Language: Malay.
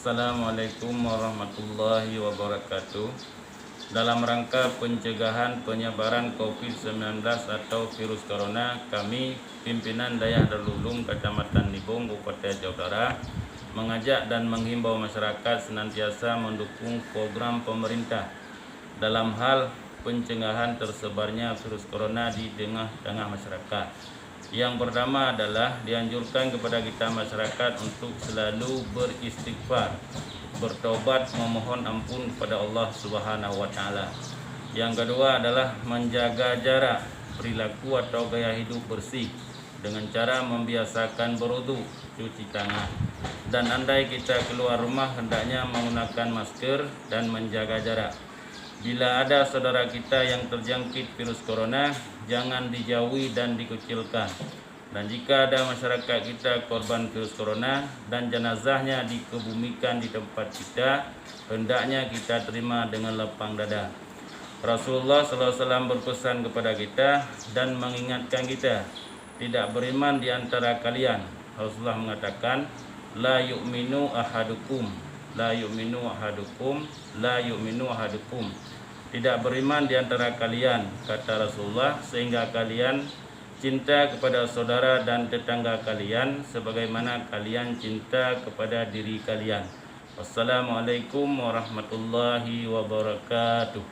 Assalamualaikum warahmatullahi wabarakatuh. Dalam rangka pencegahan penyebaran COVID-19 atau virus corona, kami pimpinan Dayah Darul Ulum Kecamatan Nibung, Kabupaten Jawa Barat mengajak dan menghimbau masyarakat senantiasa mendukung program pemerintah dalam hal pencegahan tersebarnya virus corona di tengah-tengah masyarakat. Yang pertama adalah dianjurkan kepada kita masyarakat untuk selalu beristighfar, bertobat, memohon ampun kepada Allah Subhanahu wa taala. Yang kedua adalah menjaga jarak, perilaku atau gaya hidup bersih dengan cara membiasakan berwudu, cuci tangan. Dan andai kita keluar rumah hendaknya menggunakan masker dan menjaga jarak. Bila ada saudara kita yang terjangkit virus corona, jangan dijauhi dan dikucilkan. Dan jika ada masyarakat kita korban virus corona dan jenazahnya dikebumikan di tempat kita, hendaknya kita terima dengan lapang dada. Rasulullah SAW berpesan kepada kita dan mengingatkan kita, tidak beriman di antara kalian. Rasulullah mengatakan, la yu'minu ahadukum, la yu'minu ahadukum, la yu'minu ahadukum. Tidak beriman di antara kalian, kata Rasulullah, sehingga kalian cinta kepada saudara dan tetangga kalian sebagaimana kalian cinta kepada diri kalian. Wassalamualaikum warahmatullahi wabarakatuh.